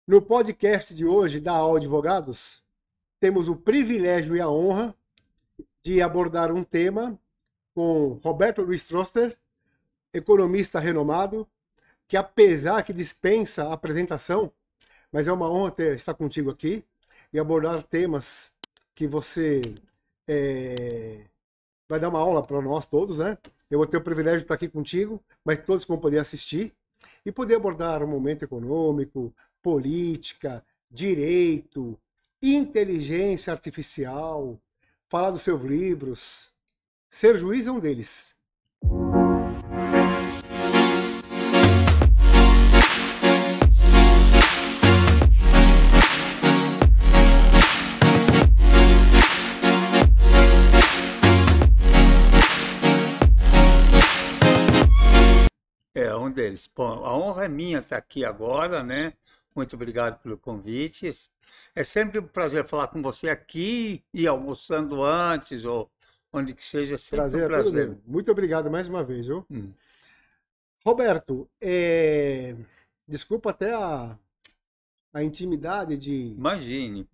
No podcast de hoje da AO Advogados, temos o privilégio e a honra de abordar um tema com Roberto Luiz Troster, economista renomado, que apesar que dispensa a apresentação, mas é uma honra estar contigo aqui e abordar temas que você vai dar uma aula para nós todos, né? Eu vou ter o privilégio de estar aqui contigo, mas todos vão poder assistir e poder abordar o momento econômico, política, direito, inteligência artificial, falar dos seus livros. Ser juiz é um deles. É um deles. Bom, a honra é minha estar aqui agora, né? Muito obrigado pelo convite. É sempre um prazer falar com você aqui e almoçando antes ou onde que seja, sempre Prazer um é todo prazer. meu. Muito obrigado mais uma vez, viu? Hum. Roberto, desculpa até a intimidade Imagine.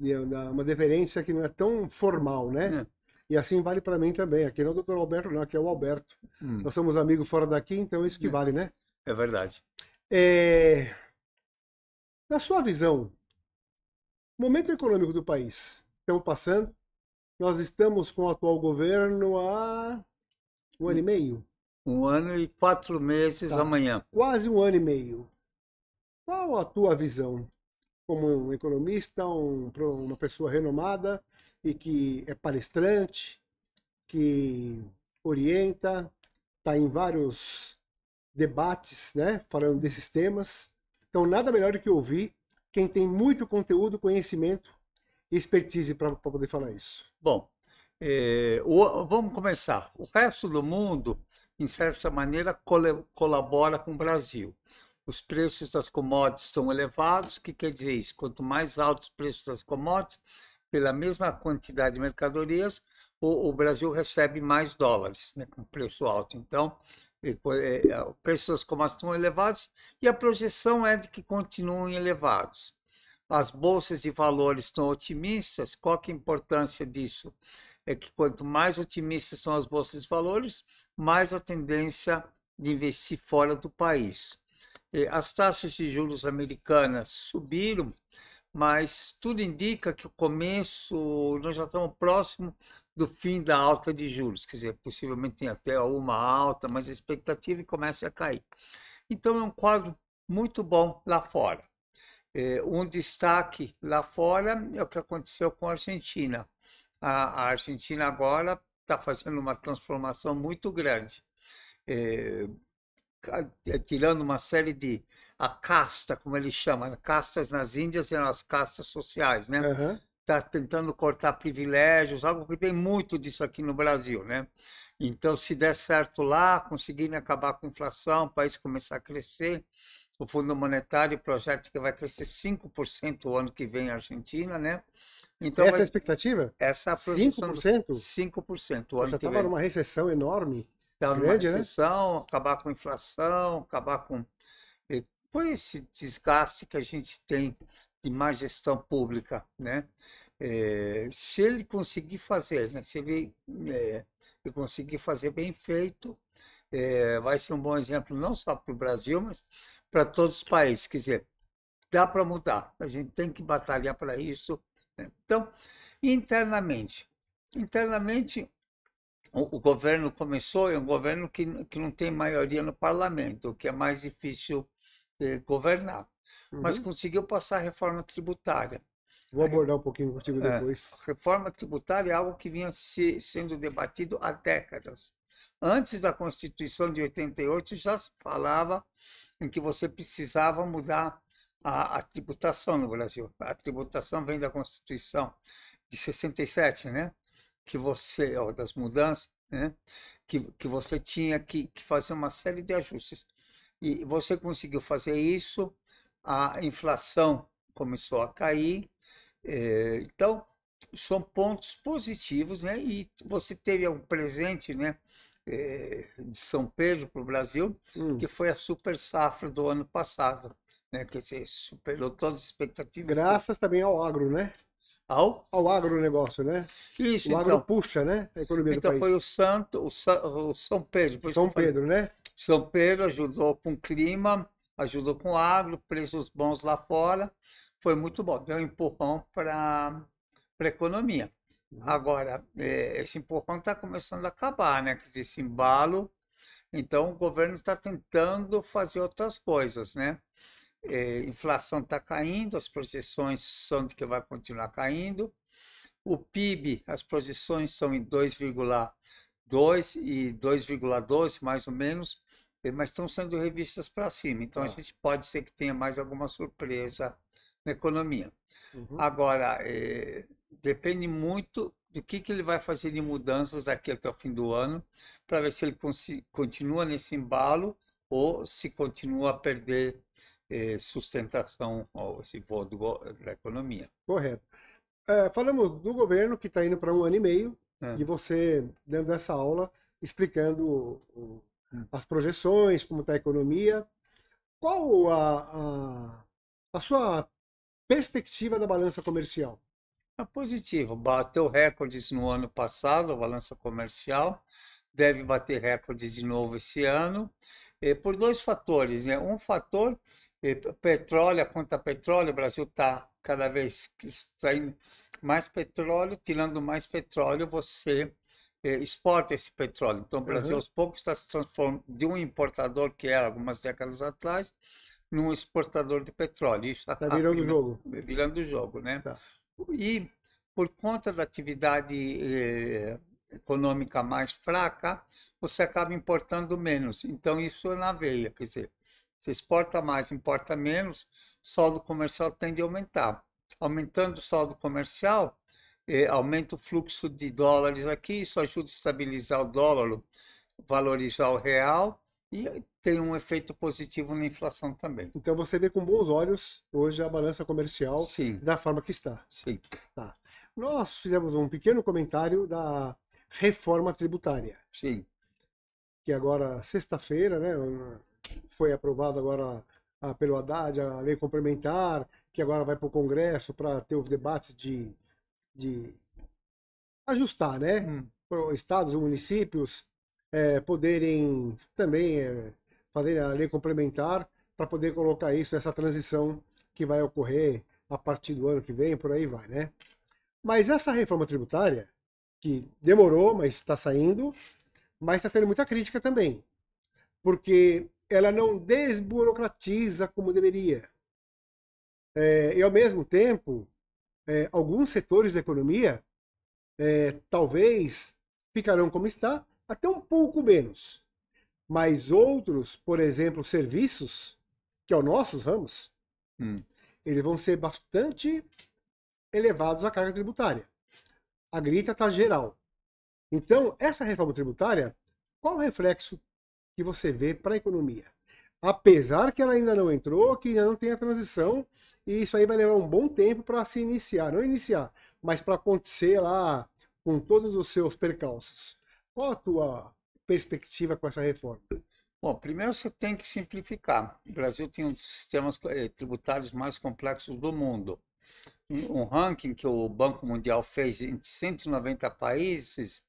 uma deferência que não é tão formal, né? É. E assim vale para mim também. Aqui não é o Dr. Alberto, não, aqui é o Alberto. Nós somos amigos fora daqui, então isso que vale, né? É verdade. Na sua visão, momento econômico do país, estamos passando, nós estamos com o atual governo há um ano e meio? 1 ano e 4 meses Tá. amanhã. Quase um ano e meio. Qual a tua visão como um economista, uma pessoa renomada e que é palestrante, que orienta, está em vários debates, né, falando desses temas. Então, nada melhor do que ouvir quem tem muito conteúdo, conhecimento e expertise para poder falar isso. Bom, vamos começar. O resto do mundo, em certa maneira, colabora com o Brasil. Os preços das commodities estão elevados. O que quer dizer isso? Quanto mais altos os preços das commodities, pela mesma quantidade de mercadorias, o Brasil recebe mais dólares, né, com preço alto. Então, o preço das commodities estão elevados e a projeção é de que continuem elevados. As bolsas de valores estão otimistas. Qual que é a importância disso? É que quanto mais otimistas são as bolsas de valores, mais a tendência de investir fora do país. As taxas de juros americanas subiram, mas tudo indica que nós já estamos próximo do fim da alta de juros, quer dizer, possivelmente tem até uma alta, mas a expectativa é que comece a cair. Então é um quadro muito bom lá fora. Um destaque lá fora é o que aconteceu com a Argentina. A Argentina agora está fazendo uma transformação muito grande. Tirando uma série a casta, como ele chama, castas nas Índias eram as castas sociais, né? Está tentando cortar privilégios, algo que tem muito disso aqui no Brasil, né? Então, se der certo lá, conseguirem acabar com a inflação, o país começar a crescer, o Fundo Monetário projeta que vai crescer 5% o ano que vem na Argentina, né? Então, essa é a expectativa? Essa é a projeção 5%? 5% o ano Já que estava vem. numa recessão enorme. Estava numa Grande, recessão, acabar com a inflação, acabar com esse desgaste que a gente tem de má gestão pública, né? Se ele conseguir fazer, né? Se ele conseguir fazer bem feito, vai ser um bom exemplo não só para o Brasil, mas para todos os países. Quer dizer, dá para mudar. A gente tem que batalhar para isso, né? Então, internamente, o governo começou, é um governo que não tem maioria no parlamento, o que é mais difícil governar. Mas conseguiu passar a reforma tributária. Vou abordar um pouquinho contigo depois. A reforma tributária é algo que vinha sendo debatido há décadas. Antes da Constituição de 88 já se falava em que você precisava mudar a tributação no Brasil. A tributação vem da Constituição de 67, né? Das mudanças, né? Que você tinha que fazer uma série de ajustes. E você conseguiu fazer isso, a inflação começou a cair. Então, são pontos positivos, né? E você teve um presente, né, de São Pedro para o Brasil, que foi a super safra do ano passado. né? Quer dizer, superou todas as expectativas. Graças também ao agro, né? Ao? Ao agronegócio, né? Isso, O agro então. puxa, né? A economia do Então foi país. o São Pedro, por isso que São eu falei. Pedro, né? São Pedro ajudou com o clima, ajudou com o agro, preços bons lá fora. Foi muito bom, deu um empurrão para a economia. Agora, esse empurrão está começando a acabar, né? Quer dizer, esse embalo. Então, o governo está tentando fazer outras coisas, né? Inflação está caindo, as projeções são de que vai continuar caindo. O PIB, as projeções são em 2,2 e 2,12, mais ou menos, mas estão sendo revistas para cima. Então, a gente pode ser que tenha mais alguma surpresa na economia. Agora, depende muito do que ele vai fazer de mudanças daqui até o fim do ano, para ver se ele continua nesse embalo ou se continua a perder sustentação, ou esse voo da economia. Correto. Falamos do governo que está indo para 1 ano e meio, e você dando essa aula, explicando as projeções, como está a economia. Qual a sua perspectiva da balança comercial? É positivo, bateu recordes no ano passado, a balança comercial, deve bater recordes de novo esse ano, por dois fatores, né? Um fator, petróleo, a conta petróleo, o Brasil está cada vez extraindo mais petróleo, tirando mais petróleo, você exporta esse petróleo. Então, o Brasil aos poucos está se transformando de um importador que era algumas décadas atrás, num exportador de petróleo. Isso está virando o jogo. Virando o jogo, né? Tá. E por conta da atividade econômica mais fraca, você acaba importando menos. Então, isso é na veia, quer dizer, você exporta mais, importa menos, o saldo comercial tende a aumentar. Aumentando o saldo comercial, aumenta o fluxo de dólares aqui, isso ajuda a estabilizar o dólar, valorizar o real e tem um efeito positivo na inflação também. Então você vê com bons olhos hoje a balança comercial Sim. da forma que está. Sim. Tá. Nós fizemos um pequeno comentário da reforma tributária. Sim. Que agora, sexta-feira, né, foi aprovado agora pelo Haddad a lei complementar, que agora vai para o Congresso para ter os debates de ajustar, né? Para estados e municípios poderem também fazer a lei complementar para poder colocar isso nessa transição que vai ocorrer a partir do ano que vem, por aí vai, né? Mas essa reforma tributária, que demorou, mas está saindo, mas está tendo muita crítica também, porque ela não desburocratiza como deveria. E ao mesmo tempo, alguns setores da economia talvez ficarão como está, até um pouco menos. Mas outros, por exemplo, serviços, que é os nossos ramos, eles vão ser bastante elevados à carga tributária. A grita está geral. Então, essa reforma tributária, qual o reflexo que você vê para a economia? Apesar que ela ainda não entrou, que ainda não tem a transição, e isso aí vai levar um bom tempo para se iniciar. Não iniciar, mas para acontecer lá com todos os seus percalços. Qual a tua perspectiva com essa reforma? Bom, primeiro você tem que simplificar. O Brasil tem um dos sistemas tributários mais complexos do mundo. Um ranking que o Banco Mundial fez em 190 países,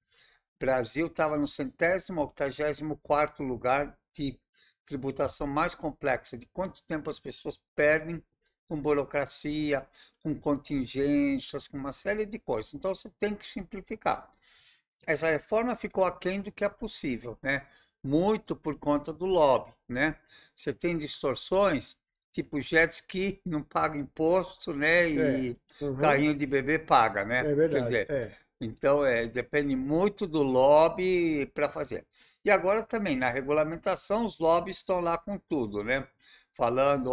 o Brasil estava no 100º ou 84º lugar de tributação mais complexa, de quanto tempo as pessoas perdem com burocracia, com contingências, com uma série de coisas. Então, você tem que simplificar. Essa reforma ficou aquém do que é possível, né? Muito por conta do lobby, né? Você tem distorções, tipo jet ski não paga imposto, né? E carrinho de bebê paga, né? É verdade. Quer dizer, então, depende muito do lobby para fazer. E agora também, na regulamentação, os lobbies estão lá com tudo, né? Falando,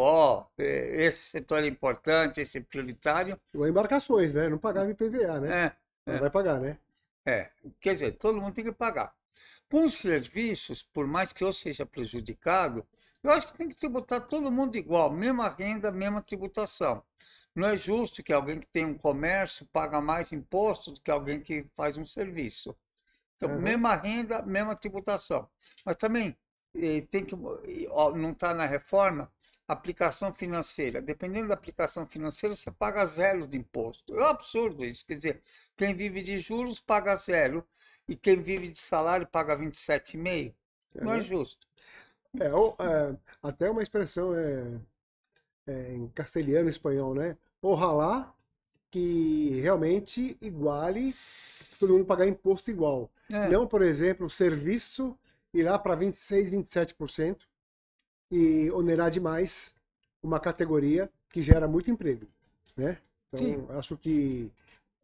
esse setor é importante, esse é prioritário. Ou embarcações, né? Não pagava IPVA, né? Não vai pagar, né? Quer dizer, todo mundo tem que pagar. Com os serviços, por mais que eu seja prejudicado, eu acho que tem que tributar todo mundo igual, mesma renda, mesma tributação. Não é justo que alguém que tem um comércio paga mais imposto do que alguém que faz um serviço. Então, mesma renda, mesma tributação. Mas também tem que, não está na reforma, aplicação financeira. Dependendo da aplicação financeira, você paga zero de imposto. É um absurdo isso. Quer dizer, quem vive de juros paga zero e quem vive de salário paga 27,5%. Não é Aham. justo. Até uma expressão em castelhano e espanhol, né? Ojalá que realmente iguale todo mundo pagar imposto igual. É. Não, por exemplo, o serviço irá para 26, 27% e onerar demais uma categoria que gera muito emprego, né? Sim. Então, acho que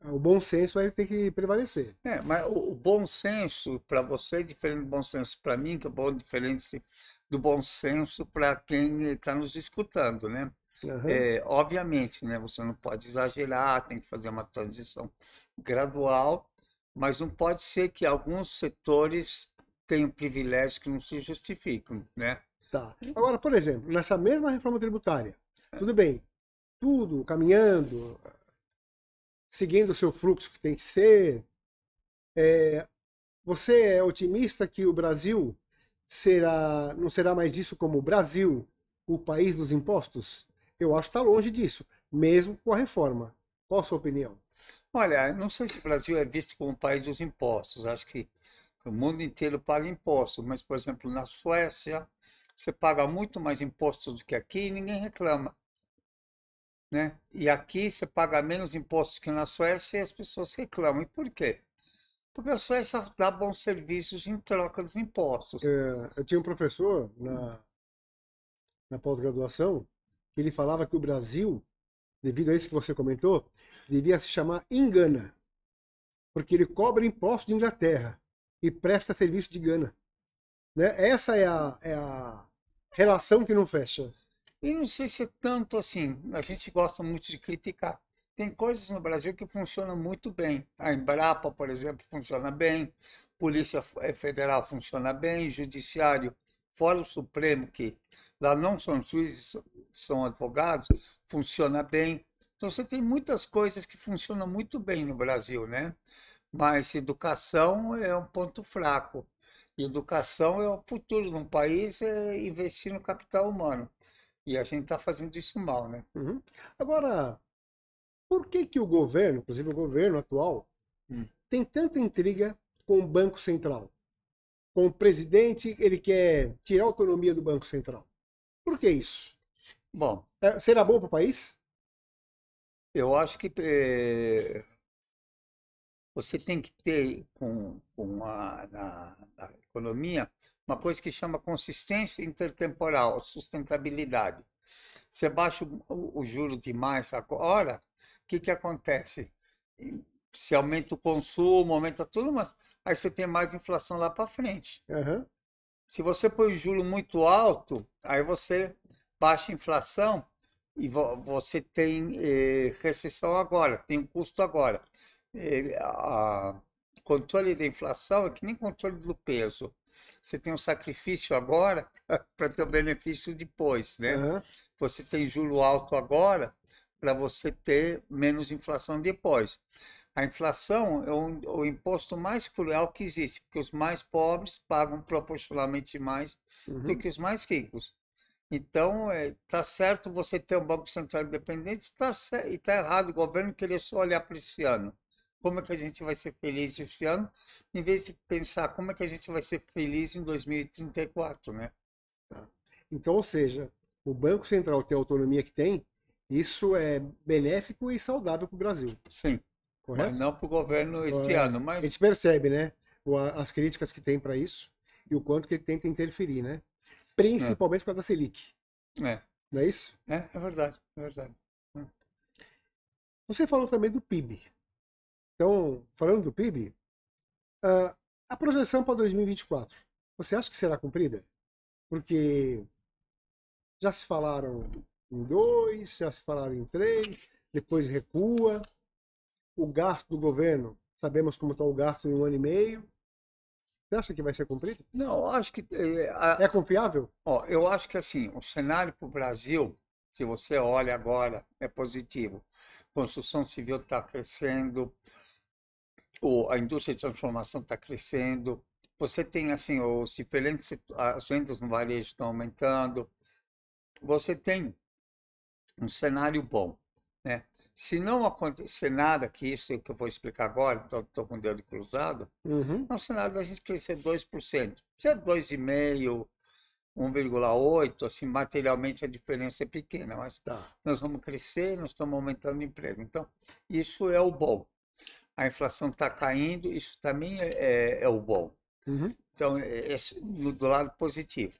o bom senso vai ter que prevalecer. Mas o bom senso para você é diferente do bom senso para mim, que é bom diferente do bom senso para quem está nos escutando, né? Aham. Obviamente, né? Você não pode exagerar, tem que fazer uma transição gradual, mas não pode ser que alguns setores tenham privilégios que não se justificam, né? Tá. Agora, por exemplo, nessa mesma reforma tributária, tudo bem, tudo caminhando, seguindo o seu fluxo que tem que ser. Você é otimista que o Brasil não será mais visto como o Brasil, o país dos impostos? Eu acho que está longe disso, mesmo com a reforma. Qual a sua opinião? Olha, não sei se o Brasil é visto como um país dos impostos. Acho que o mundo inteiro paga impostos, mas, por exemplo, na Suécia, você paga muito mais impostos do que aqui e ninguém reclama, né? E aqui você paga menos impostos que na Suécia e as pessoas reclamam. E por quê? Porque a Suécia dá bons serviços em troca dos impostos. Eu tinha um professor na pós-graduação que ele falava que o Brasil, devido a isso que você comentou, devia se chamar Engana, porque ele cobra imposto de Inglaterra e presta serviço de Gana. Né? Essa é a relação que não fecha. E não sei se é tanto assim, a gente gosta muito de criticar. Tem coisas no Brasil que funcionam muito bem. A Embrapa, por exemplo, funciona bem, Polícia Federal funciona bem, Judiciário, fora o Supremo, que lá não são juízes, são advogados, funciona bem. Então você tem muitas coisas que funcionam muito bem no Brasil, né? Mas educação é um ponto fraco. E educação é o futuro de um país, é investir no capital humano. E a gente está fazendo isso mal, né? Uhum. Agora, por que que o governo, inclusive o governo atual, Hum. tem tanta intriga com o Banco Central? Com o presidente, ele quer tirar a autonomia do Banco Central. Por que isso? Bom, Será bom para o país? eu acho que você tem que ter na economia uma coisa que chama consistência intertemporal, sustentabilidade. Você baixa o juro demais agora, o que acontece? Se aumenta o consumo, aumenta tudo, mas aí você tem mais inflação lá para frente. Aham. Se você põe o juro muito alto, aí você baixa a inflação e você tem recessão agora, tem um custo agora. Controle da inflação é que nem controle do peso. Você tem um sacrifício agora para ter o benefício depois, né? Aham. Você tem juro alto agora para você ter menos inflação depois. A inflação é o imposto mais cruel que existe, porque os mais pobres pagam proporcionalmente mais do Uhum. que os mais ricos. Então, está certo você ter um Banco Central independente, e está errado o governo querer só olhar para esse ano. Como é que a gente vai ser feliz esse ano, em vez de pensar como é que a gente vai ser feliz em 2034, né? Tá. Então, ou seja, o Banco Central ter a autonomia que tem, isso é benéfico e saudável para o Brasil, Sim, mas correto? não para o governo este É, ano, a gente mas percebe, né? As críticas que tem para isso e o quanto que ele tenta interferir, né? é, Principalmente por causa da Selic, é, não é isso? é verdade, é verdade. Você falou também do PIB. Então, falando do PIB, ah, a projeção para 2024, você acha que será cumprida? Porque já se falaram em 2, já se falaram em 3, depois recua. O gasto do governo, sabemos como está o gasto em 1 ano e meio. Você acha que vai ser cumprido? Não, eu acho que É confiável? ó, eu acho que assim, o cenário para o Brasil, se você olha agora, é positivo. Construção civil está crescendo, a indústria de transformação está crescendo. Você tem assim as vendas no varejo estão aumentando. você tem um cenário bom, né? Se não acontecer nada, que isso que eu vou explicar agora, estou com o dedo cruzado, Uhum. é um cenário da gente crescer 2%. Se é 2,5%, 1,8%, assim, materialmente a diferença é pequena, mas Tá. nós vamos crescer, nós estamos aumentando o emprego. Então, isso é o bom. A inflação está caindo, isso também é o bom. Uhum. Então, do lado positivo.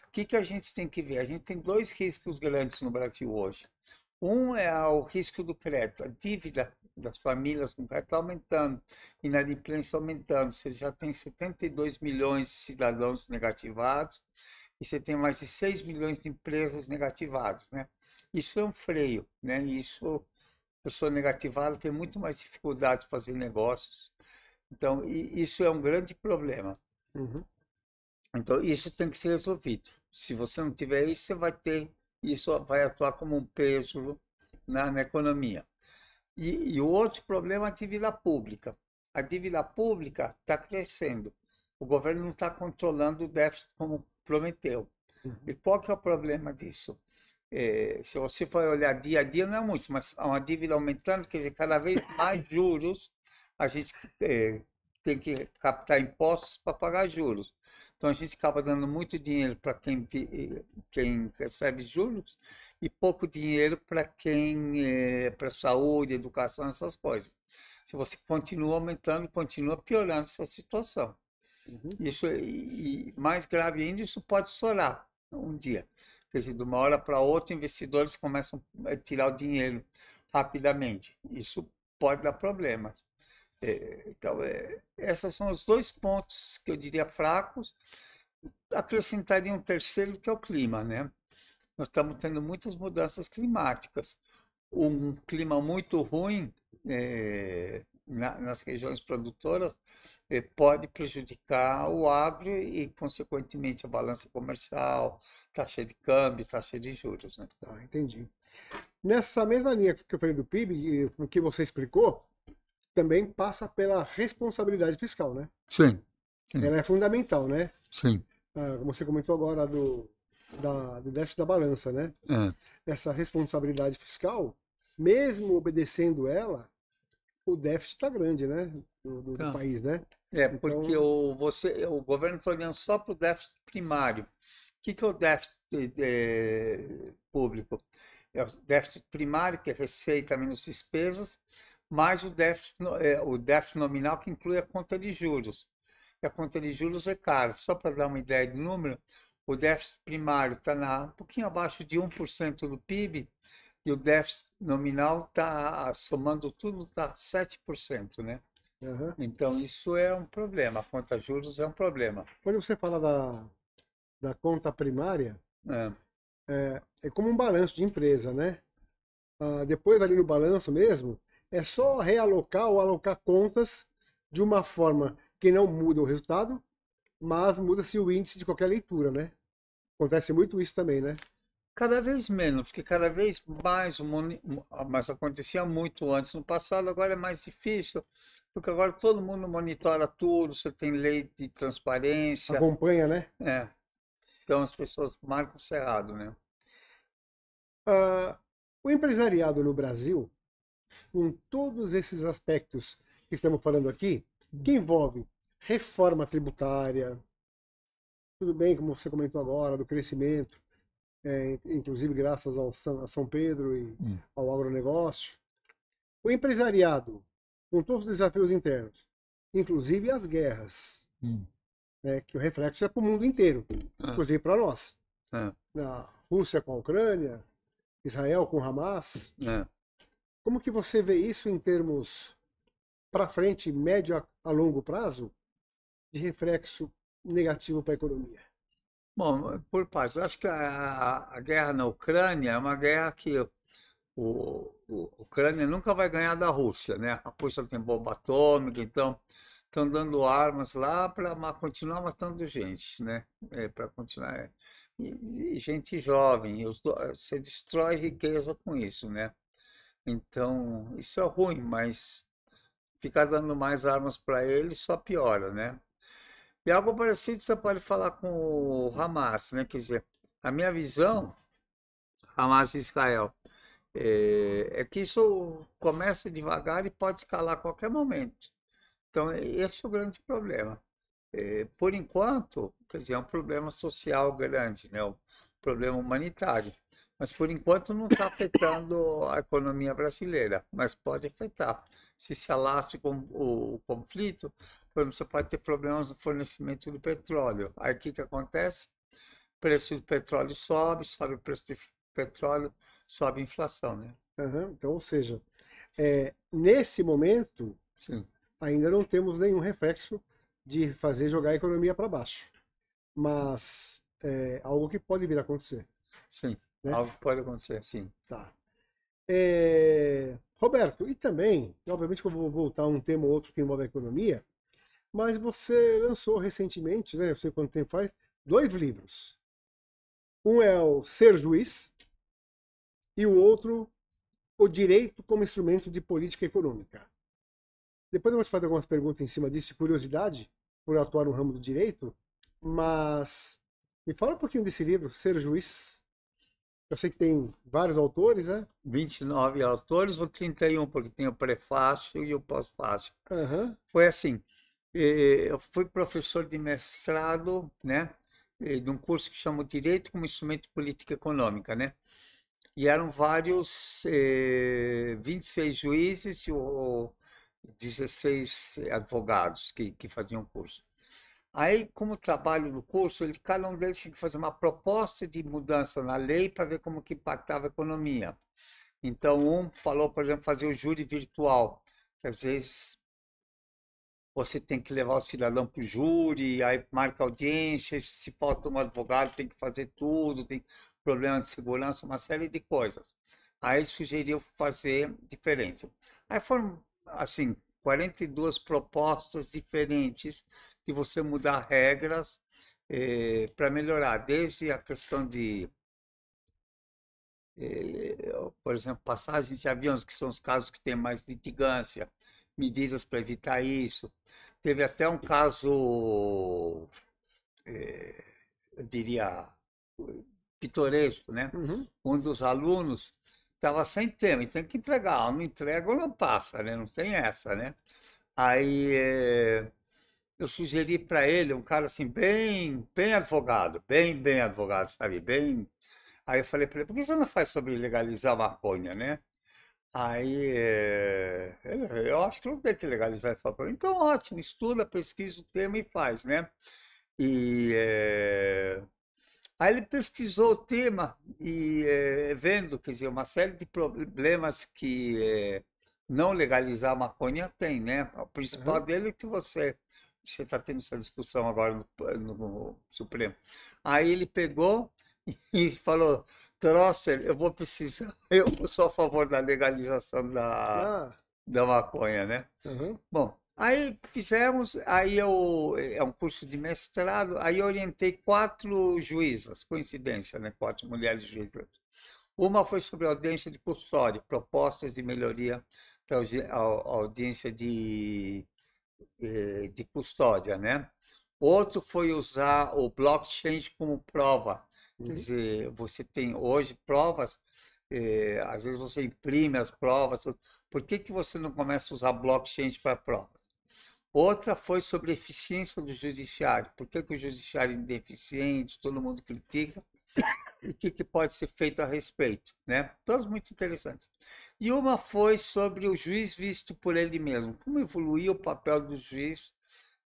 O que a gente tem que ver? A gente tem dois riscos grandes no Brasil hoje. Um é o risco do crédito, a dívida das famílias com crédito está aumentando, inadimplência aumentando. Você já tem 72 milhões de cidadãos negativados e você tem mais de 6 milhões de empresas negativadas, né? Isso é um freio, né? Isso, pessoa negativada tem muito mais dificuldade de fazer negócios. Então, isso é um grande problema. Uhum. Então, isso tem que ser resolvido. Se você não tiver isso, você vai ter, isso vai atuar como um peso na economia. E o outro problema é a dívida pública. A dívida pública está crescendo. O governo não está controlando o déficit como prometeu. Uhum. E qual que é o problema disso? Se você for olhar dia a dia, não é muito, mas há uma dívida aumentando, quer dizer, cada vez mais juros, a gente tem que captar impostos para pagar juros. Então a gente acaba dando muito dinheiro para quem recebe juros e pouco dinheiro para para saúde, educação, essas coisas. Se você continua aumentando, continua piorando essa situação. Uhum. Isso, e mais grave ainda, isso pode estourar um dia. Quer dizer, de uma hora para outra, investidores começam a tirar o dinheiro rapidamente. Isso pode dar problemas. Então, esses são os dois pontos que eu diria fracos. Acrescentaria um terceiro, que é o clima, né? Nós estamos tendo muitas mudanças climáticas. Um clima muito ruim nas regiões produtoras pode prejudicar o agro e, consequentemente, a balança comercial, taxa de câmbio, taxa de juros, né? Tá, entendi. Nessa mesma linha que eu falei do PIB, e o que você explicou, também passa pela responsabilidade fiscal, né? Sim, sim, Ela é fundamental, né? sim. Como você comentou agora do déficit da balança, né? É, Essa responsabilidade fiscal, mesmo obedecendo ela, o déficit está grande, né? Do então, país, né? porque Então, o governo está olhando só para o déficit primário. Que é o déficit público? É o déficit primário, que é receita menos despesas, mais o déficit nominal, que inclui a conta de juros. E a conta de juros é cara. Só para dar uma ideia de número, o déficit primário está um pouquinho abaixo de 1% do PIB, e o déficit nominal está, somando tudo, está 7%, né? aham. Então, isso é um problema. A conta de juros é um problema. Quando você fala da conta primária, É, é como um balanço de empresa, né? Depois ali no balanço mesmo, é só realocar ou alocar contas de uma forma que não muda o resultado, mas muda-se o índice de qualquer leitura, né? Acontece muito isso também, né? cada vez menos, porque cada vez mais mas acontecia muito antes no passado, agora é mais difícil, porque agora todo mundo monitora tudo, você tem lei de transparência, Acompanha, né? é, então as pessoas marcam o cerrado, né? Ah, o empresariado no Brasil, com todos esses aspectos que estamos falando aqui, que envolvem reforma tributária, tudo bem, como você comentou agora, do crescimento, inclusive graças a São Pedro e Hum. ao agronegócio. O empresariado, com todos os desafios internos, inclusive as guerras, Hum. né, que o reflexo é para o mundo inteiro, É, inclusive para nós. é, Na Rússia com a Ucrânia, Israel com Hamas. é. Como que você vê isso em termos para frente, médio a longo prazo, de reflexo negativo para a economia? Bom, por partes, acho que a guerra na Ucrânia é uma guerra que a Ucrânia nunca vai ganhar da Rússia, né? A Rússia tem bomba atômica, então estão dando armas lá para continuar matando gente, né? Para continuar. E gente jovem, você destrói riqueza com isso, né? Então, isso é ruim, mas ficar dando mais armas para eles só piora, né? E algo parecido você pode falar com o Hamas, né? Quer dizer, a minha visão Hamas e Israel. É que isso começa devagar e pode escalar a qualquer momento. Então, esse é o grande problema. Por enquanto, quer dizer, é um problema social grande, né? Um problema humanitário. Mas, por enquanto, não está afetando a economia brasileira, mas pode afetar. Se alastra o conflito, por exemplo, você pode ter problemas no fornecimento do petróleo. Aí, o que acontece? O preço do petróleo sobe, sobe o preço do petróleo, sobe a inflação, né? Aham. Então, ou seja, nesse momento, Sim, ainda não temos nenhum reflexo de fazer jogar a economia para baixo. Mas é algo que pode vir a acontecer, sim. né? Algo pode acontecer, sim. Tá. Roberto, e também, obviamente que eu vou voltar a um tema ou outro que envolve a economia, mas você lançou recentemente, né, eu sei quanto tempo faz, 2 livros. Um é o Ser Juiz e o outro, O Direito como Instrumento de Política Econômica. Depois eu vou te fazer algumas perguntas em cima disso, de curiosidade, por atuar no ramo do direito, mas me fala um pouquinho desse livro, Ser Juiz. Eu sei que tem vários autores, né? 29 autores ou 31, porque tem o prefácio e o pós-fácio. Aham. Foi assim, eu fui professor de mestrado, né, de um curso que chama Direito como Instrumento de Política Econômica, né? E eram vários, 26 juízes e 16 advogados que faziam o curso. Aí, como trabalho no curso, cada um deles tinha que fazer uma proposta de mudança na lei para ver como que impactava a economia. Então, um falou, por exemplo, fazer o júri virtual, que às vezes você tem que levar o cidadão para o júri, aí marca audiência, se falta um advogado, tem que fazer tudo, tem problema de segurança, uma série de coisas. Aí sugeriu fazer diferente. Aí foram, assim, 42 propostas diferentes de você mudar regras para melhorar, desde a questão de por exemplo, passagens de aviões, que são os casos que têm mais litigância, medidas para evitar isso. Teve até um caso, eu diria, pitoresco, né? Uhum. Um dos alunos estava sem tema, e tem que entregar, não entrega ou não passa, né? Não tem essa, né? Aí eu sugeri para ele, um cara assim, bem advogado, bem advogado, sabe? Bem. Aí eu falei para ele, por que você não faz sobre legalizar a maconha, né? Aí, eu acho que não tem que legalizar. Ele falou para mim, então ótimo, estuda, pesquisa o tema e faz, né? E aí ele pesquisou o tema e vendo, quer dizer, uma série de problemas que não legalizar a maconha tem, né? O principal Aham. dele é que você está tendo essa discussão agora no Supremo. Aí ele pegou e falou, Trosser, eu vou precisar, eu sou a favor da legalização Ah, da maconha, né? aham. Bom, aí fizemos, é um curso de mestrado, aí eu orientei 4 juízas, coincidência, né? 4 mulheres juízas. Uma foi sobre audiência de custódia, propostas de melhoria da audiência de custódia, né? Outro foi usar o blockchain como prova. Quer Uhum. dizer, você tem hoje provas, às vezes você imprime as provas. Por que você não começa a usar blockchain para provas? Outra foi sobre a eficiência do judiciário. Por que o judiciário é ineficiente, todo mundo critica, e o que pode ser feito a respeito, né? Todos muito interessantes. E uma foi sobre o juiz visto por ele mesmo. Como evoluiu o papel do juiz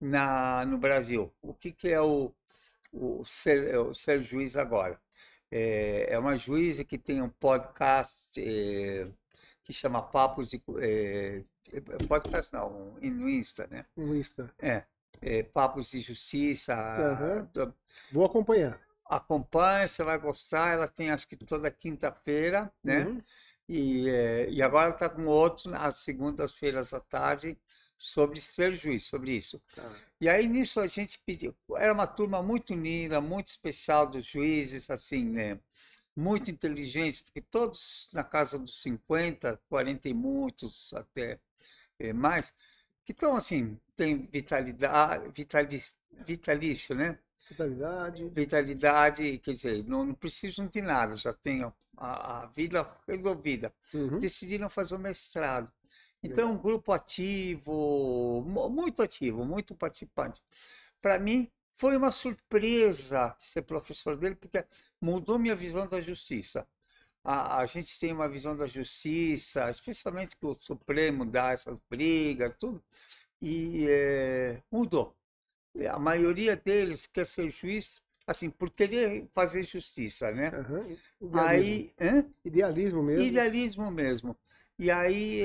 no Brasil? O que é o ser juiz agora? É uma juíza que tem um podcast que chama Papos de... podcast não, no Insta, né? Um Insta. Papos de Justiça. Aham. Vou acompanhar. Acompanhe, você vai gostar. Ela tem acho que toda quinta-feira, né? Uhum. E agora ela está com outro às segundas-feiras à tarde sobre ser juiz, sobre isso. Tá. E aí nisso a gente pediu, era uma turma muito unida, muito especial dos juízes, assim, né? Muito inteligentes, porque todos na casa dos 50, 40 e muitos até mais, que estão assim, tem vitalidade, vitalício, né? Vitalidade. Vitalidade, quer dizer, não precisam de nada, já tenho a vida resolvida. Uhum. Decidiram fazer o mestrado. Então, Legal. um grupo ativo, muito ativo, muito participante. Para mim, foi uma surpresa ser professor dele, porque mudou minha visão da justiça. A gente tem uma visão da justiça, especialmente que o Supremo dá essas brigas, tudo, e mudou. A maioria deles quer ser juiz, assim, por querer fazer justiça, né? Aham. Idealismo. Aí, hã? Idealismo mesmo. Idealismo mesmo. E aí,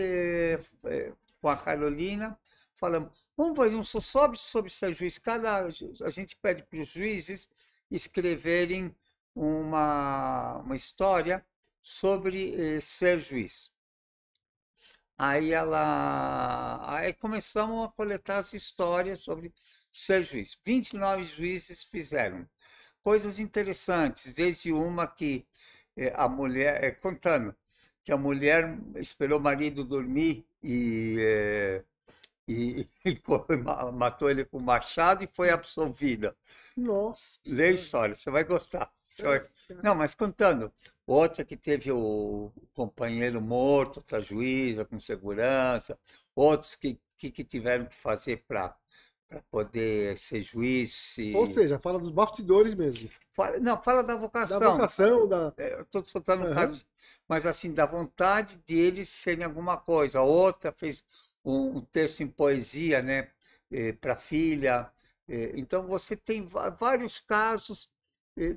com a Carolina, falamos, vamos fazer um sobre ser juiz. A gente pede para os juízes escreverem uma história sobre ser juiz. Aí começamos a coletar as histórias sobre ser juiz. 29 juízes fizeram coisas interessantes, desde uma que a mulher, contando, que a mulher esperou o marido dormir e matou ele com machado e foi absolvida. Nossa Lê a Senhora. história, você vai gostar. É, Não, mas contando. Outra que teve o companheiro morto, outra juíza com segurança, outros que tiveram que fazer para poder ser juiz. ou seja, fala dos bastidores mesmo. Não, fala da Da vocação. vocação, da. Eu estou soltando um Aham. caso, mas assim, da vontade de eles serem alguma coisa. A outra fez um texto em poesia, né, para a filha. Então, você tem vários casos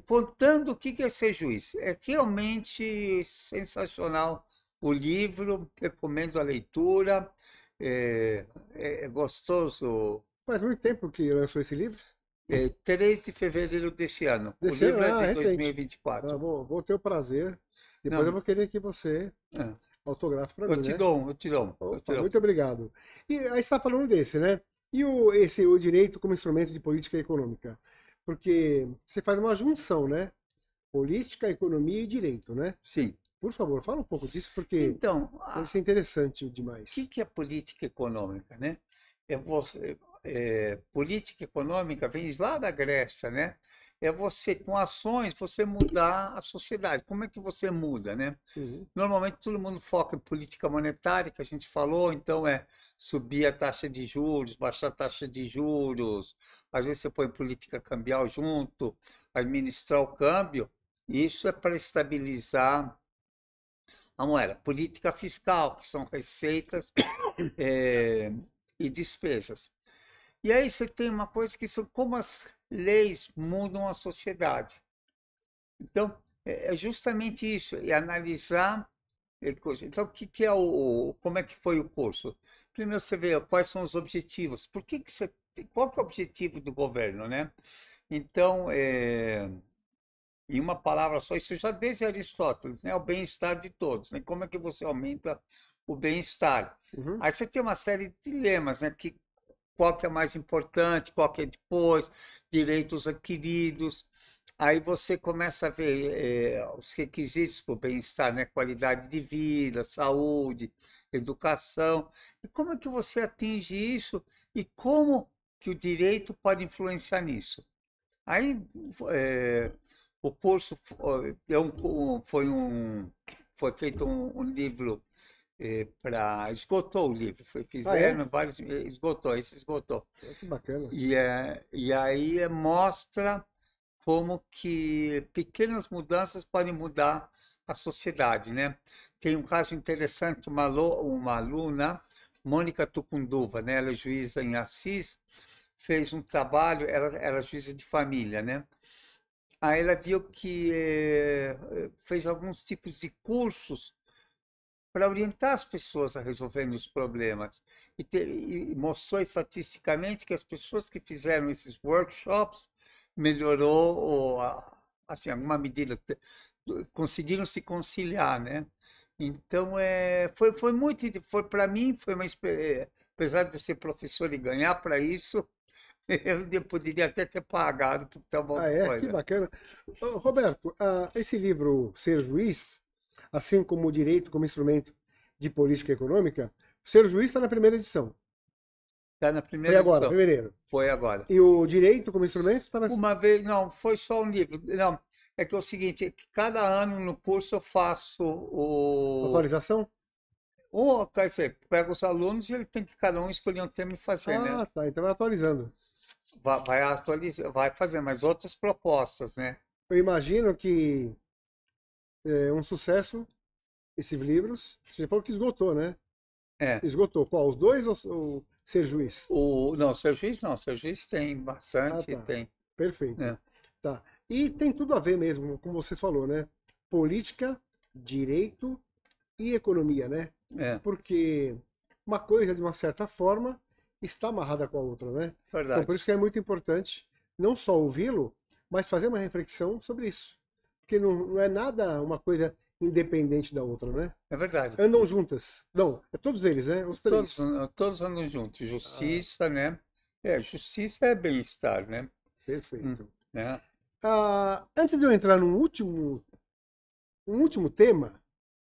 contando o que é ser juiz. É realmente sensacional o livro, recomendo a leitura, é gostoso. Faz muito tempo que lançou esse livro. 3 de fevereiro deste ano. O Desse ano, livro é de recente. Ah, 2024. vou ter o prazer. Depois eu Não, vou querer que você é. autografe para Eu mim, te né? dou, eu te dou, eu te Opa, dou. muito obrigado. E aí você está falando desse, né? E o direito como instrumento de política econômica? Porque você faz uma junção, né? Política, economia e direito, né? Sim. Por favor, fala um pouco disso, porque Então, deve ser interessante o que demais. que é política econômica, né? Política econômica vem lá da Grécia, né? É você, com ações, você mudar a sociedade. Como é que você muda, né? Uhum. Normalmente todo mundo foca em política monetária, que a gente falou, então é subir a taxa de juros, baixar a taxa de juros, às vezes você põe política cambial junto, administrar o câmbio, isso é para estabilizar a moeda. Política fiscal, que são receitas eh, e despesas. E aí você tem uma coisa que são como as leis mudam a sociedade. Então, é justamente isso, é analisar coisa. Então, o que que é como é que foi o curso? Primeiro você vê quais são os objetivos. Qual que é o objetivo do governo, né? Então, em uma palavra só, isso já desde Aristóteles, né? O bem-estar de todos, né? Como é que você aumenta o bem-estar? Uhum. Aí você tem uma série de dilemas, né? Qual que é mais importante, qual que é depois, direitos adquiridos. Aí você começa a ver os requisitos para o bem-estar, né? Qualidade de vida, saúde, educação. E como é que você atinge isso e como que o direito pode influenciar nisso? Aí o curso foi feito um livro para esgotou o livro, Ah, é? fizeram vários, esse esgotou. Ah, que bacana. E aí mostra como que pequenas mudanças podem mudar a sociedade, né? Tem um caso interessante, uma aluna, Mônica Tucunduva, né? Ela é juíza em Assis, fez um trabalho, ela era juíza de família, né? Aí ela viu que fez alguns tipos de cursos para orientar as pessoas a resolverem os problemas. E mostrou estatisticamente que as pessoas que fizeram esses workshops melhorou, assim, alguma medida, conseguiram se conciliar, né? Então, foi muito, foi para mim, foi uma experiência, apesar de eu ser professor e ganhar para isso, eu poderia até ter pagado por tal Ah, é? Que coisa. bacana. Ô, Roberto, esse livro Ser Juiz, assim como o Direito como Instrumento de Política Econômica, Ser Juiz está na primeira edição. Está na Foi primeira agora, edição. fevereiro. Foi agora. E o direito como instrumento está na... Uma vez, não, foi só um livro. Não, é que é o seguinte, é que cada ano no curso eu faço atualização? quer dizer, pego os alunos e ele tem que cada um escolher um tema e fazer, né? Ah, tá. Então vai atualizando. Vai atualizar, vai fazer mais outras propostas, né? Eu imagino que é um sucesso esses livros. Você falou que esgotou, né? É. Esgotou. Qual? Os dois ou Ser Juiz? Não, Ser Juiz tem Ah, bastante, tá. tem. Perfeito. É. Tá. E tem tudo a ver mesmo, como você falou, né? Política, direito e economia, né? É, Porque uma coisa, de uma certa forma, está amarrada com a outra, né? Então, por verdade. isso que é muito importante não só ouvi-lo, mas fazer uma reflexão sobre isso. Porque não é nada uma coisa independente da outra, né? É verdade. Andam juntas. Não, é todos eles, né? Os Todos, três. todos andam juntos. Ah, Justiça, né? Justiça é bem-estar, né? Hum, perfeito. né? Antes de eu entrar um último tema,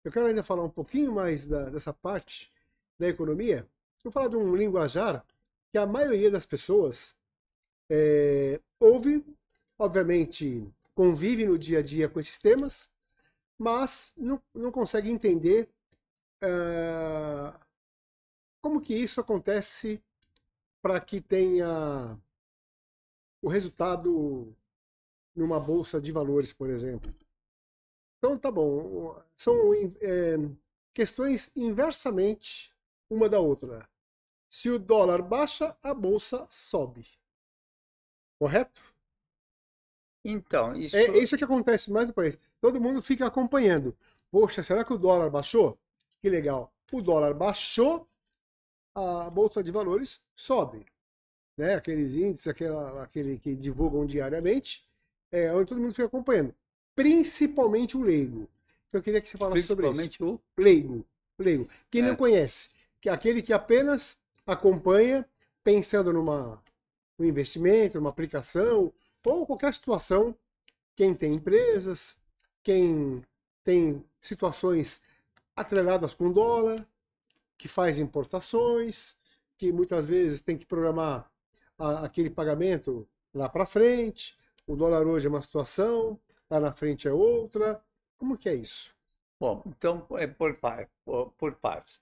eu quero ainda falar um pouquinho mais dessa parte da economia. Vou falar de um linguajar que a maioria das pessoas ouve, obviamente convive no dia a dia com esses temas, mas não consegue entender como que isso acontece para que tenha o resultado numa bolsa de valores, por exemplo. Então, tá bom. São questões inversamente uma da outra. Se o dólar baixa, a bolsa sobe. Correto? Então, É isso que acontece mais depois. Todo mundo fica acompanhando. Poxa, será que o dólar baixou? Que legal. O dólar baixou, a bolsa de valores sobe. Né? Aqueles índices, aquele que divulgam diariamente, onde todo mundo fica acompanhando. Principalmente o leigo. Eu queria que você falasse sobre isso. principalmente o. Leigo. Leigo. Quem não É, conhece, que é aquele que apenas acompanha pensando um investimento, numa aplicação, ou qualquer situação. Quem tem empresas, quem tem situações atreladas com dólar, que faz importações, que muitas vezes tem que programar aquele pagamento lá para frente. O dólar hoje é uma situação, lá na frente é outra. Como que é isso? bom, então, por partes.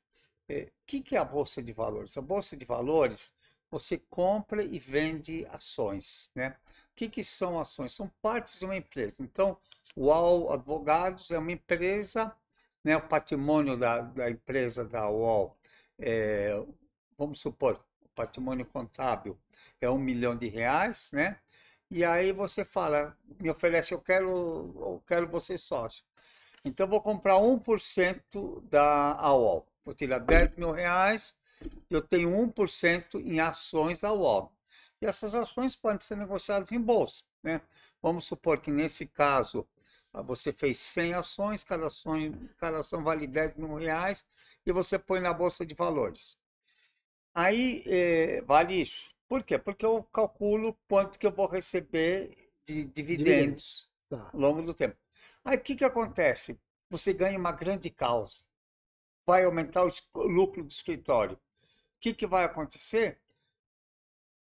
O que é a Bolsa de Valores? A Bolsa de Valores, você compra e vende ações, né? O que são ações? São partes de uma empresa. Então, o UOL Advogados é uma empresa, né? O patrimônio da empresa da UOL, é, vamos supor, o patrimônio contábil é R$ 1 milhão, né? E aí você fala, me oferece, eu quero você sócio. Então, eu vou comprar 1% da AOL. Vou tirar R$ 10.000, eu tenho 1% em ações da UOL. E essas ações podem ser negociadas em bolsa, né? Vamos supor que nesse caso você fez 100 ações, cada ação vale R$ 10.000 e você põe na bolsa de valores. Aí vale isso. Por quê? Porque eu calculo quanto que eu vou receber de Dividendos. dividendos Tá. ao longo do tempo. Aí o que acontece? Você ganha uma grande causa, vai aumentar o lucro do escritório. O que vai acontecer?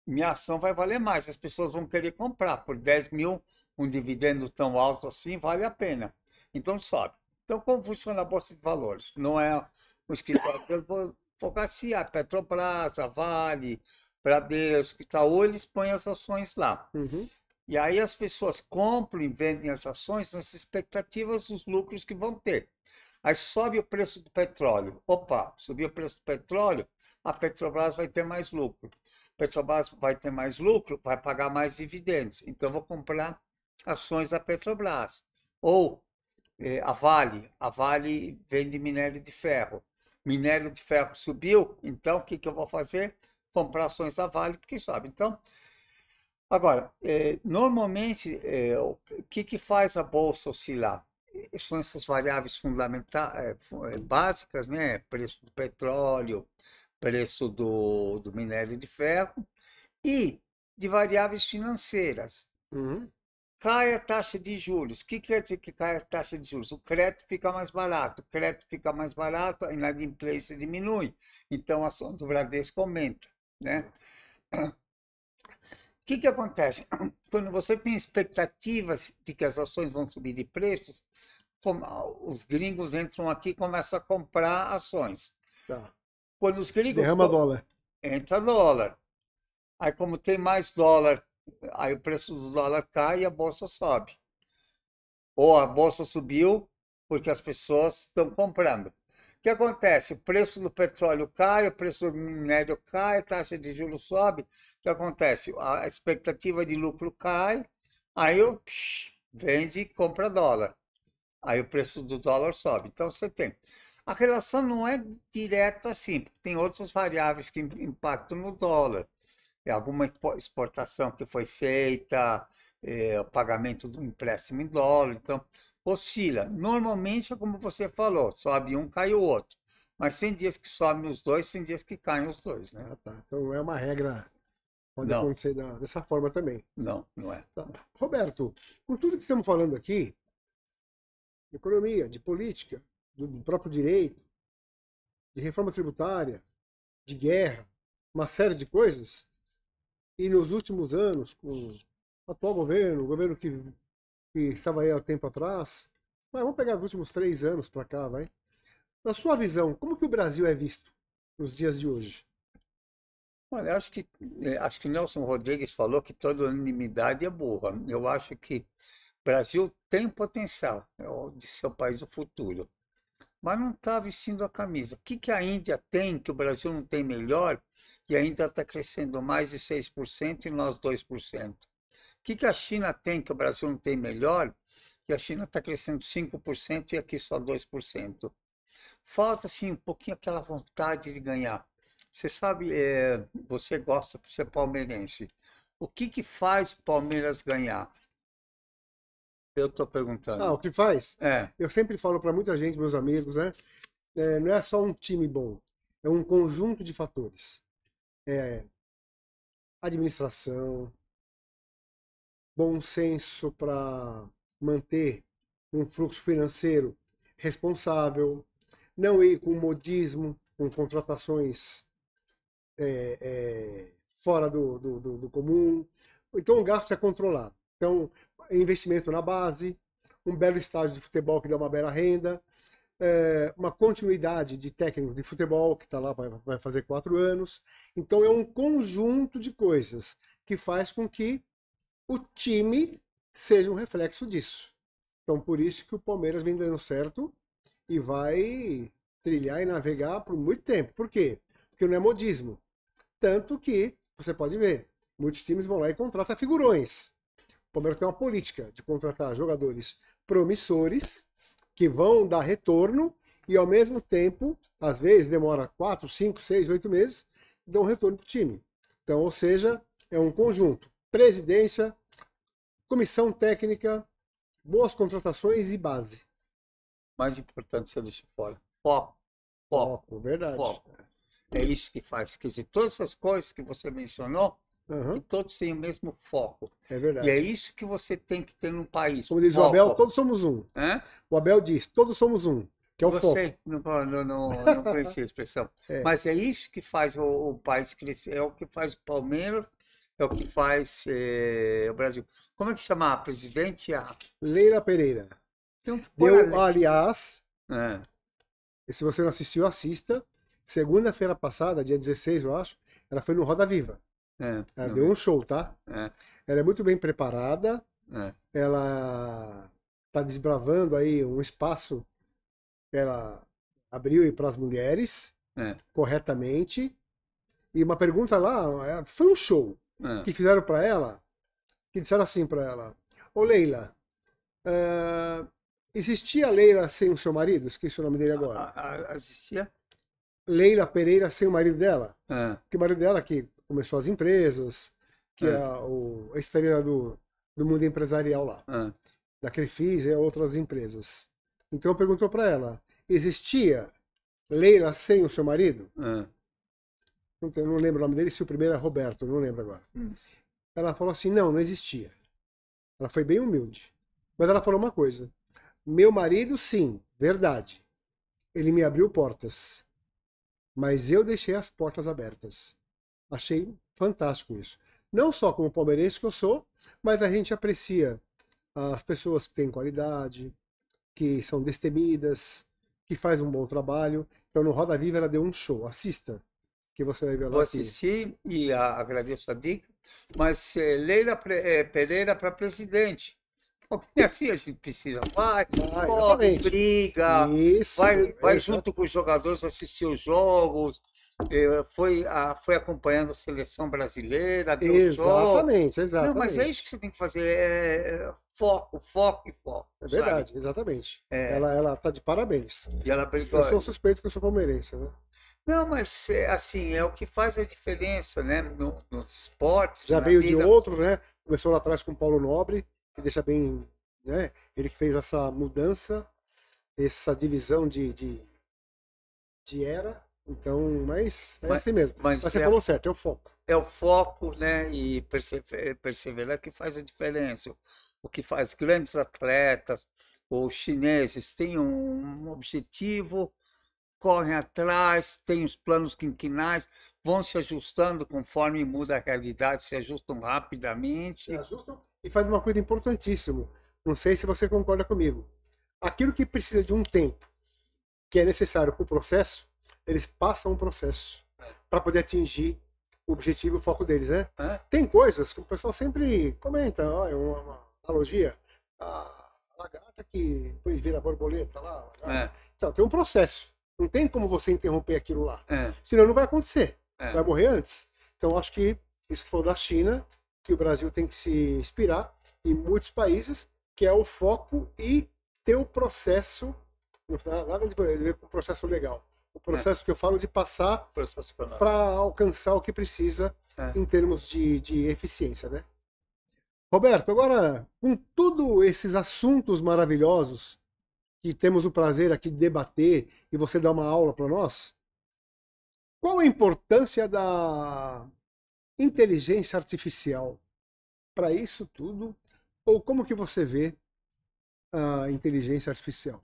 Minha ação vai valer mais, as pessoas vão querer comprar. Por 10.000, um dividendo tão alto assim, vale a pena. Então sobe. Então, como funciona a Bolsa de Valores? Não é o escritório que eu vou focar se a Petrobras, a Vale, Bradesco e tal, eles põem as ações lá. Uhum. E aí as pessoas compram e vendem as ações nas expectativas dos lucros que vão ter. Aí sobe o preço do petróleo. Opa, subiu o preço do petróleo, a Petrobras vai ter mais lucro. A Petrobras vai ter mais lucro, vai pagar mais dividendos. Então eu vou comprar ações da Petrobras. Ou a Vale. A Vale vende minério de ferro. Minério de ferro subiu, então o que eu vou fazer? Comprar ações da Vale, porque sobe. Então, agora, normalmente, o que faz a bolsa oscilar? São essas variáveis fundamentais, básicas, né? Preço do petróleo, preço do minério de ferro e de variáveis financeiras. Uhum. Cai a taxa de juros. O que quer dizer que cai a taxa de juros? O crédito fica mais barato. O crédito fica mais barato, a inadimplência diminui. Então, a ação do Bradesco aumenta. né? O que acontece? Quando você tem expectativas de que as ações vão subir de preços, os gringos entram aqui e começam a comprar ações. Tá. Quando os gringos Derrama dólar. entra dólar. Aí como tem mais dólar, aí o preço do dólar cai e a bolsa sobe. Ou a bolsa subiu porque as pessoas estão comprando. O que acontece? O preço do petróleo cai, o preço do minério cai, a taxa de juros sobe. O que acontece? A expectativa de lucro cai, aí vende e compra dólar. Aí o preço do dólar sobe. Então você tem. A relação não é direta assim, porque tem outras variáveis que impactam no dólar. É alguma exportação que foi feita, o pagamento do empréstimo em dólar, então oscila. Normalmente é como você falou, sobe um, cai o outro. Mas tem dias que sobem os dois, tem dias que caem os dois, né? Ah, tá. Então não é uma regra, pode Não, acontecer dessa forma também. não é. Tá. Roberto, com tudo que estamos falando aqui, de economia, de política, do próprio direito, de reforma tributária, de guerra, uma série de coisas, e nos últimos anos, com o atual governo, o governo que estava aí há tempo atrás, mas vamos pegar os últimos 3 anos para cá, vai. Na sua visão, como que o Brasil é visto nos dias de hoje? Olha, acho que Nelson Rodrigues falou que toda unanimidade é burra. Eu acho que o Brasil tem potencial de ser o país do futuro, mas não está vestindo a camisa. O que a Índia tem que o Brasil não tem melhor e a Índia está crescendo mais de 6% e nós 2%? O que a China tem que o Brasil não tem melhor e a China está crescendo 5% e aqui só 2%? Falta, assim, um pouquinho aquela vontade de ganhar. Você sabe, você gosta de ser palmeirense. O que faz o Palmeiras ganhar? Eu estou Ah, perguntando. o que faz? É, Eu sempre falo para muita gente, meus amigos, né? Não é só um time bom, é um conjunto de fatores. É administração, bom senso para manter um fluxo financeiro responsável, não ir com modismo, com contratações fora do comum. Então o gasto é controlado. Então, investimento na base, um belo estádio de futebol que dá uma bela renda, uma continuidade de técnico de futebol que está lá, vai fazer 4 anos. Então é um conjunto de coisas que faz com que o time seja um reflexo disso. Então por isso que o Palmeiras vem dando certo e vai trilhar e navegar por muito tempo. Por quê? Porque não é modismo. Tanto que, você pode ver, muitos times vão lá e contratam figurões. O Palmeiras tem uma política de contratar jogadores promissores que vão dar retorno e, ao mesmo tempo, às vezes demora 4, 5, 6, 8 meses, dão retorno para o time. Então, ou seja, é um conjunto. Presidência, comissão técnica, boas contratações e base. mais importante você deixa fora. Foco, foco, Foco, verdade. foco. É isso que faz. Quer dizer, todas essas coisas que você mencionou, Uhum, que todos têm o mesmo foco. é E verdade. é isso que você tem que ter num país. Como diz o foco. Abel, todos somos um. Hã? O Abel diz, todos somos um, que é o Eu foco. sei, não conheci a expressão. É. Mas é isso que faz o país crescer, é o que faz o Palmeiras, é o que faz o Brasil. Como é que chama a presidente? Leila Pereira. Tem um Deu, aliás, É, se você não assistiu, assista. Segunda-feira passada, dia 16, eu acho, ela foi no Roda Viva. Ela não deu vi. um show, tá? É, Ela é muito bem preparada, é, ela está desbravando aí um espaço que ela abriu para as mulheres, é, corretamente. E uma pergunta lá, foi um show é. que fizeram para ela, que disseram assim para ela: Ô Leila, existia Leila sem o seu marido? Esqueci o nome dele agora. Assistia? Leila Pereira sem o marido dela? É, Porque o marido dela que começou as empresas, que é é, a estrela do mundo empresarial lá, é. da Crefisa e outras empresas. Então perguntou para ela: existia Leila sem o seu marido? É. Não lembro o nome dele, se o primeiro é Roberto, não lembro agora. Ela falou assim: não existia. Ela foi bem humilde. Mas ela falou uma coisa: meu marido, sim, verdade. Ele me abriu portas. Mas eu deixei as portas abertas. Achei fantástico isso. Não só como palmeirense que eu sou, mas a gente aprecia as pessoas que têm qualidade, que são destemidas, que fazem um bom trabalho. Então, no Roda Viva, ela deu um show. Assista, que você vai ver Vou lá que... assistir e agradeço a dica, mas Leila Pereira para presidente. Porque assim a gente precisa, vai, Ah, corre, exatamente. briga, Isso, vai junto com os jogadores assistir os jogos, foi acompanhando a seleção brasileira, deu show. exatamente, Não, mas é exatamente. isso que você tem que fazer, foco, foco e foco, É sabe? verdade, exatamente. É, Ela tá de parabéns. e ela Eu brigou. sou suspeito que eu sou palmeirense, né? Não, mas assim, é o que faz a diferença, né? Nos esportes, Já na veio de vida. outros, né? Começou lá atrás com o Paulo Nobre, que deixa bem, né? Ele que fez essa mudança, essa divisão de era. Então, mas é Mas, assim mesmo. mas Mas você falou certo, é o foco. é o foco, né? E perseverar que faz a diferença. O que faz grandes atletas, os chineses têm um objetivo, correm atrás, têm os planos quinquenais, vão se ajustando conforme muda a realidade, se ajustam Se rapidamente. ajustam e faz uma coisa importantíssima. Não sei se você concorda comigo. Aquilo que precisa de um tempo, que é necessário para o processo, eles passam o processo para poder atingir o objetivo e o foco deles, né? Né? Tem coisas que o pessoal sempre comenta, ó, é uma analogia, a lagarta que depois vira borboleta lá. É, Então, tem um processo. Não tem como você interromper aquilo lá. é, Senão não vai acontecer. é. Vai morrer antes. Então, acho que isso que falou da China, que o Brasil tem que se inspirar em muitos países, que é o foco e ter o processo, nada de ver com o processo legal. O processo que eu falo de passar Processo econômico. para alcançar o que precisa É. em termos de eficiência, né? Roberto, agora, com todos esses assuntos maravilhosos que temos o prazer aqui de debater e você dar uma aula para nós, qual a importância da inteligência artificial para isso tudo? Ou como que você vê a inteligência artificial?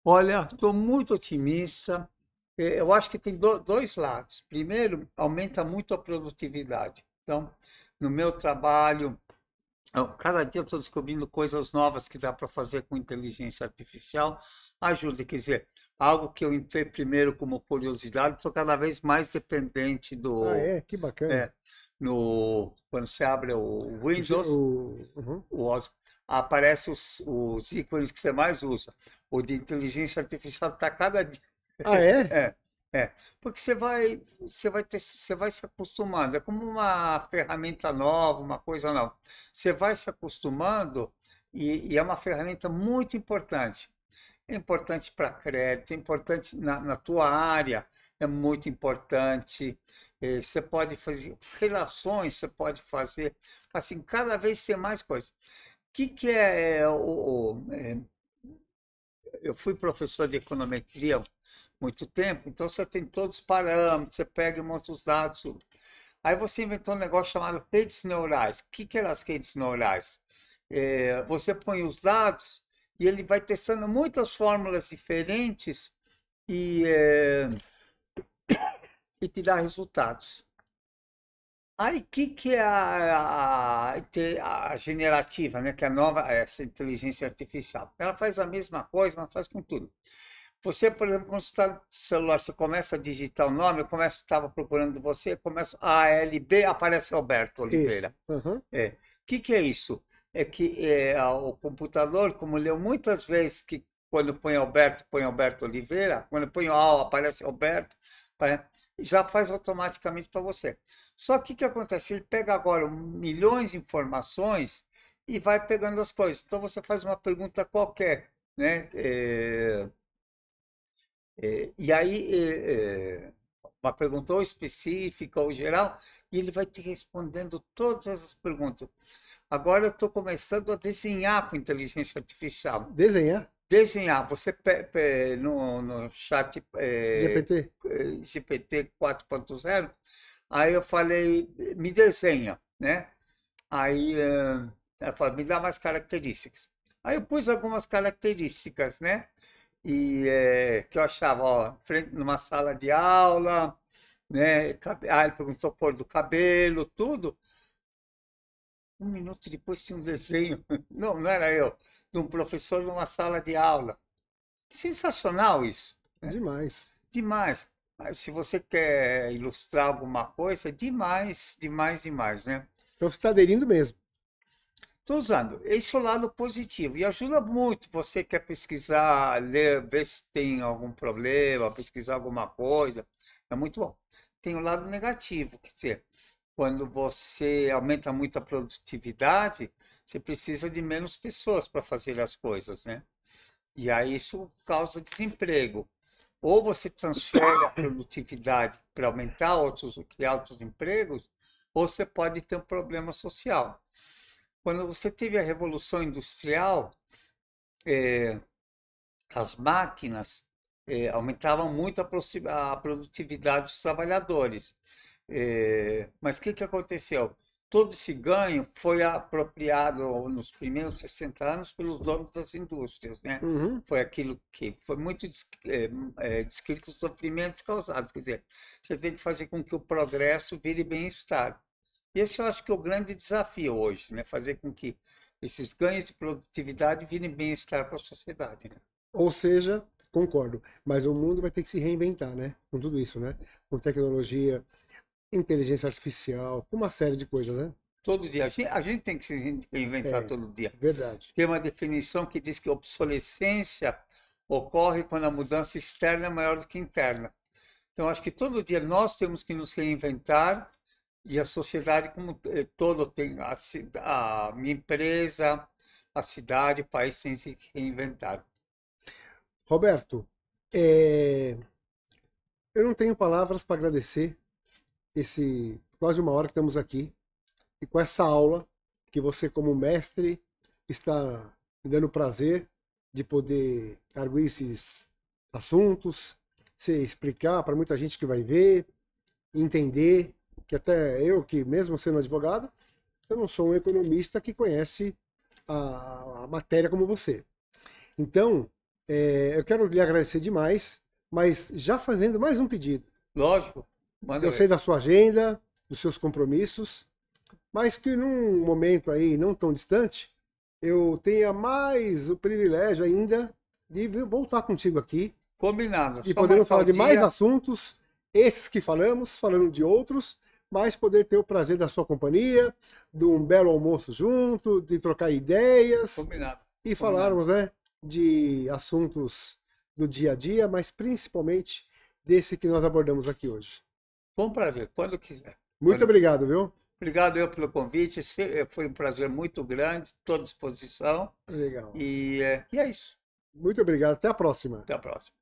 Olha, estou muito otimista. Eu acho que tem dois lados. Primeiro, aumenta muito a produtividade. Então, no meu trabalho, cada dia eu estou descobrindo coisas novas que dá para fazer com inteligência artificial. Ajuda, quer dizer, algo que eu entrei primeiro como curiosidade, estou cada vez mais dependente Ah, do. é? Que bacana. É, quando você abre o Windows, Uhum. aparecem os ícones que você mais usa. O de inteligência artificial está cada dia. Ah, é? É, porque você vai se acostumando. É como uma ferramenta nova, uma coisa nova. Você vai se acostumando e é uma ferramenta muito importante. É importante para crédito, é importante na tua área, é muito importante. Você pode fazer relações, você pode fazer, assim, cada vez ter mais coisas. O que é eu fui professor de econometria há muito tempo, então você tem todos os parâmetros, você pega e monta os dados. Aí você inventou um negócio chamado redes neurais. O que eram as redes neurais? Você põe os dados e ele vai testando muitas fórmulas diferentes e, e te dá resultados. Aí, o que é a generativa, né? Que é a nova, essa inteligência artificial? Ela faz a mesma coisa, mas faz com tudo. Você, por exemplo, quando você está no celular, você começa a digitar o nome, estava procurando você, começa ALB, aparece Alberto Isso. Oliveira. Uhum. O que é isso? É que o computador, como leu muitas vezes que quando põe Alberto Oliveira, quando põe o AL, aparece Alberto, já faz automaticamente para você. Só que o que acontece? Ele pega agora milhões de informações e vai pegando as coisas. Então você faz uma pergunta qualquer, né? E aí, uma pergunta ou específica ou geral, e ele vai te respondendo todas essas perguntas. Agora eu estou começando a desenhar com inteligência artificial. Desenhar? Desenhar, você no chat GPT? GPT 4.0, aí eu falei, me desenha, né? Aí ela falou, me dá mais características. Aí eu pus algumas características, né? E que eu achava, ó, frente numa sala de aula, né? Ele perguntou a cor do cabelo, tudo. Um minuto depois tinha um desenho, não era eu, de um professor numa sala de aula. Sensacional isso, né? Demais. Demais. Mas se você quer ilustrar alguma coisa, demais, demais, demais, né? Então você está aderindo mesmo. Estou usando. Esse é o lado positivo e ajuda muito. Você quer pesquisar, ler, ver se tem algum problema, pesquisar alguma coisa. É muito bom. Tem o lado negativo, quer dizer, quando você aumenta muito a produtividade, você precisa de menos pessoas para fazer as coisas, né? E aí isso causa desemprego. Ou você transfere a produtividade para aumentar outros, criar outros empregos, ou você pode ter um problema social. Quando você teve a Revolução Industrial, as máquinas aumentavam muito a produtividade dos trabalhadores. Mas o que aconteceu? Todo esse ganho foi apropriado nos primeiros 60 anos pelos donos das indústrias, né? Uhum. Foi aquilo que foi muito descrito os sofrimentos causados. Quer dizer, você tem que fazer com que o progresso vire bem-estar. Esse eu acho que é o grande desafio hoje, né? Fazer com que esses ganhos de produtividade virem bem-estar para a sociedade, né? Ou seja, concordo, mas o mundo vai ter que se reinventar, né? Com tudo isso, né? Com tecnologia, inteligência artificial, com uma série de coisas, né? Todo dia. A gente tem que se reinventar É, todo dia. verdade. Tem uma definição que diz que a obsolescência ocorre quando a mudança externa é maior do que interna. Então, acho que todo dia nós temos que nos reinventar e a sociedade como todo tem, a minha empresa, a cidade, o país tem que se reinventar. Roberto, eu não tenho palavras para agradecer esse quase uma hora que estamos aqui e com essa aula que você, como mestre, está me dando o prazer de poder arguir esses assuntos, se explicar para muita gente que vai ver, entender, que até eu, que mesmo sendo advogado, eu não sou um economista que conhece a matéria como você. Então, eu quero lhe agradecer demais, mas já fazendo mais um pedido. Lógico, manda Eu sei ver. da sua agenda, dos seus compromissos, mas que num momento aí não tão distante, eu tenha mais o privilégio ainda de voltar contigo aqui Combinado, e só podermos marcar falar o de mais dia. assuntos, esses que falamos, falando de outros, mas poder ter o prazer da sua companhia, de um belo almoço junto, de trocar ideias Combinado, e combinado. falarmos, né, de assuntos do dia a dia, mas principalmente desse que nós abordamos aqui hoje. Com prazer, quando quiser. Muito obrigado, viu? Obrigado eu pelo convite, foi um prazer muito grande, estou à disposição Legal. e é isso. Muito obrigado. Até a próxima. Até a próxima.